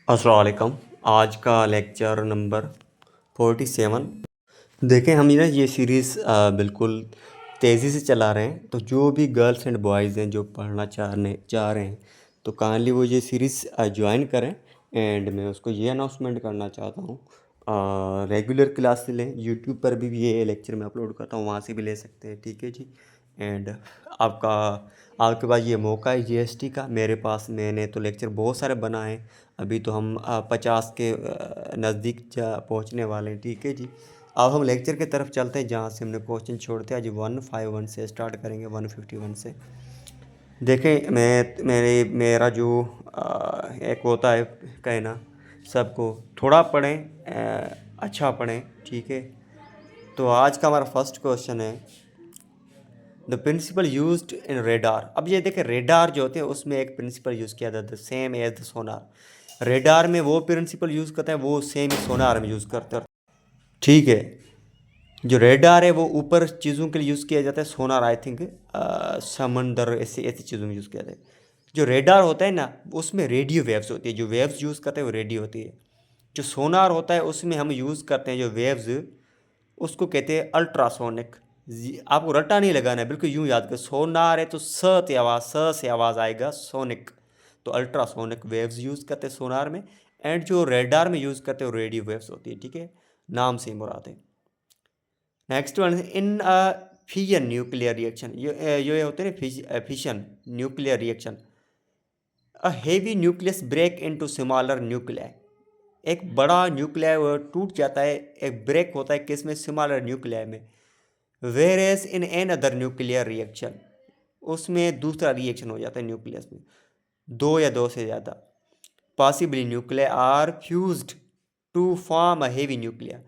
अस्सलाम वालेकुम। आज का लेक्चर नंबर 47। देखें हम ना ये सीरीज़ बिल्कुल तेज़ी से चला रहे हैं, तो जो भी गर्ल्स एंड बॉयज़ हैं जो पढ़ना चाह रहे हैं तो काइंडली वो ये सीरीज़ ज्वाइन करें। एंड मैं उसको ये अनाउंसमेंट करना चाहता हूँ, रेगुलर क्लास से लें, यूट्यूब पर भी ये लेक्चर मैं अपलोड करता हूँ, वहाँ से भी ले सकते हैं। ठीक है जी। एंड आपका आपके पास ये मौका है जीएसटी का। मेरे पास मैंने तो लेक्चर बहुत सारे बनाए हैं, अभी तो हम 50 के नज़दीक पहुँचने वाले हैं। ठीक है जी। अब हम लेक्चर की तरफ चलते हैं जहाँ से हमने क्वेश्चन छोड़ते हैं। आज 151 से स्टार्ट करेंगे, 151 से। देखें मेरा जो एक होता है कहना सबको, थोड़ा पढ़ें, अच्छा पढ़ें। ठीक है। तो आज का हमारा फर्स्ट क्वेश्चन है the principle used in radar. अब ये देखें, रेडार जो होते हैं उसमें एक प्रिंसिपल यूज़ किया जाता है, same as the sonar. Radar में वो प्रिंसिपल यूज़ करते हैं, वो सेम ही सोनार में यूज़ करते हैं। ठीक है। जो रेडार है वो ऊपर चीज़ों के लिए यूज़ किया जाता है, सोनार आई थिंक समंदर ऐसी ऐसी चीज़ों में यूज़ किया जाता है। जो रेडार होता है ना, उसमें रेडियो वेव्स होती है, जो वेव्स यूज़ करते हैं वो रेडियो होती है। जो सोनार होता है उसमें हम यूज़ करते हैं जो वेव्स, उसको कहते हैं अल्ट्रासोनिक। आपको रट्टा नहीं लगाना है, बिल्कुल यूँ याद कर, सोनार है तो स से आवाज़ आएगा, सोनिक। तो अल्ट्रासोनिक वेव्स यूज़ करते हैं सोनार में। एंड जो रेडार में यूज़ करते हैं वो रेडियो वेव्स होती है। ठीक है, नाम से ही मुराद है। Next one, in fission nuclear reaction, ये होते हैं fission nuclear reaction, a heavy nucleus break into smaller nuclei. एक बड़ा न्यूक्लियाई वो टूट जाता है, एक ब्रेक होता है किसमें, स्मॉलर न्यूक्लियाई में। Whereas in another nuclear reaction, उसमें दूसरा रिएक्शन हो जाता है न्यूक्लियस में, दो या दो से ज़्यादा। Possibly nuclei are fused to form a heavy nuclear.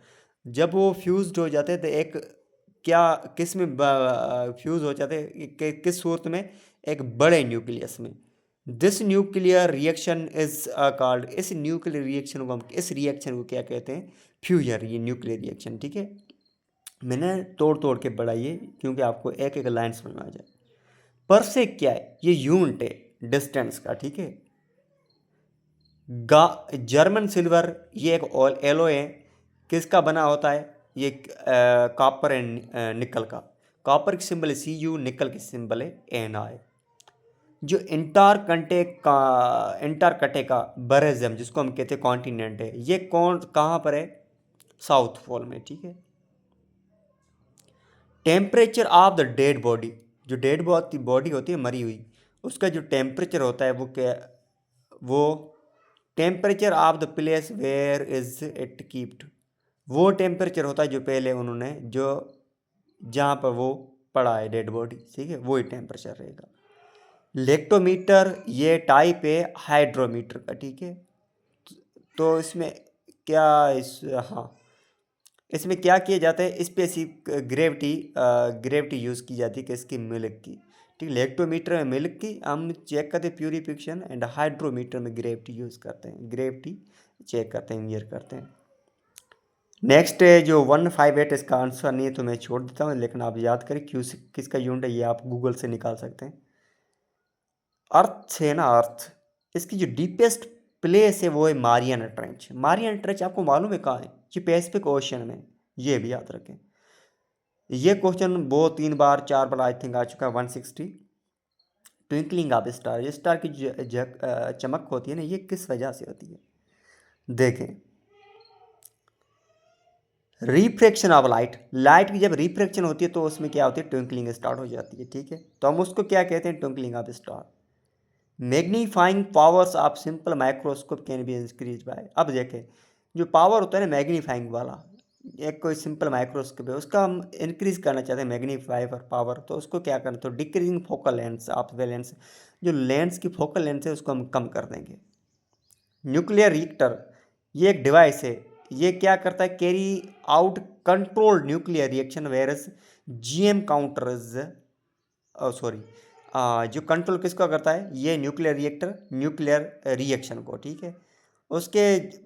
जब वो फ्यूज्ड हो जाते हैं तो एक क्या किस में फ्यूज हो जाते हैं, किस सूरत में, एक बड़े न्यूक्लियस में। This nuclear reaction is called, इस न्यूक्लियर रिएक्शन को हम, इस रिएक्शन को क्या कहते हैं, फ्यूजन, ये न्यूक्लियर रिएक्शन। ठीक है, मैंने तोड़ तोड़ के बढ़ाइए क्योंकि आपको एक एक लाइन समझ में आ जाए। पर से क्या है, ये यूनिट है डिस्टेंस का। ठीक है, जर्मन सिल्वर ये एक एलो है, किसका बना होता है, ये कॉपर एंड निकल का। कॉपर की सिंबल है Cu, निकल की सिंबल है Na। जो इंटारकटे का बरेजम, जिसको हम कहते हैं कॉन्टिनेंट है, ये कौन कहाँ पर है, साउथ पोल में। ठीक है। Temperature of the dead body, जो डेड बॉडी होती है मरी हुई, उसका जो टेम्परेचर होता है वो क्या, वो temperature of the place where is it keeped, वो टेम्परेचर होता है जो पहले उन्होंने, जो जहाँ पर वो पड़ा है डेड बॉडी। ठीक है, वही टेम्परेचर रहेगा। लेक्टोमीटर ये टाइप है हाइड्रोमीटर का। ठीक है। तो इसमें क्या, इस हाँ, इसमें क्या किया जाता है, स्पेसिफिक ग्रेविटी यूज़ की जाती है किसकी, मिल्क की। ठीक, लेक्टोमीटर में मिल्क की हम चेक करते हैं प्यूरिफिकेशन, एंड हाइड्रोमीटर में ग्रेविटी यूज़ करते हैं, ग्रेविटी चेक करते हैं, मेजर करते हैं। नेक्स्ट है जो 158, इसका आंसर नहीं है तो मैं छोड़ देता हूँ, लेकिन आप याद करें क्यों किसका यूनिट है, ये आप गूगल से निकाल सकते हैं। अर्थ है ना, अर्थ, इसकी जो डीपेस्ट प्लेस है वो है मारियाना ट्रेंच। मारियाना ट्रेंच आपको मालूम है कहाँ है, ये पैसिफिक ओशन में, ये भी याद रखें। ये क्वेश्चन बहुत 3 बार 4 बार आई थिंक आ चुका है। 160, ट्विंकलिंग ऑफ स्टार, ये स्टार की चमक होती है ना, ये किस वजह से होती है, देखें। रिफ्रैक्शन ऑफ लाइट, लाइट की जब रिफ्रैक्शन होती है तो उसमें क्या होती है, ट्विंकलिंग स्टार्ट हो जाती है। ठीक है, तो हम उसको क्या कहते हैं, twinkling of star. Magnifying powers of simple microscope can be increase by. अब देखें, जो पावर होता है ना मैग्नीफाइंग वाला, एक कोई सिंपल माइक्रोस्कोप है, उसका हम इंक्रीज करना चाहते हैं मैग्नीफाई पावर, तो उसको क्या करना, तो decreasing focal length of the lens, जो लेंस की फोकल लेंथ है उसको हम कम कर देंगे। न्यूक्लियर रिएक्टर ये एक डिवाइस है, ये क्या करता है, carry out controlled nuclear reaction, whereas GM counters, sorry, जो कंट्रोल किसको करता है, ये न्यूक्लियर रिएक्टर न्यूक्लियर रिएक्शन को। ठीक है, उसके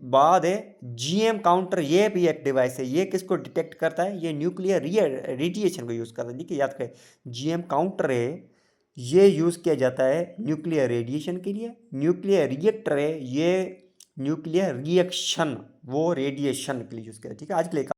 बाद है जीएम काउंटर, ये भी एक डिवाइस है, ये किसको डिटेक्ट करता है, ये न्यूक्लियर रेडिएशन को यूज़ करता है। देखिए याद करें, जीएम काउंटर है, ये यूज़ किया जाता है न्यूक्लियर रेडिएशन के लिए। न्यूक्लियर रिएक्टर है, ये न्यूक्लियर रिएक्शन वो रेडिएशन के लिए यूज़ किया, ठीक है। आज के लिए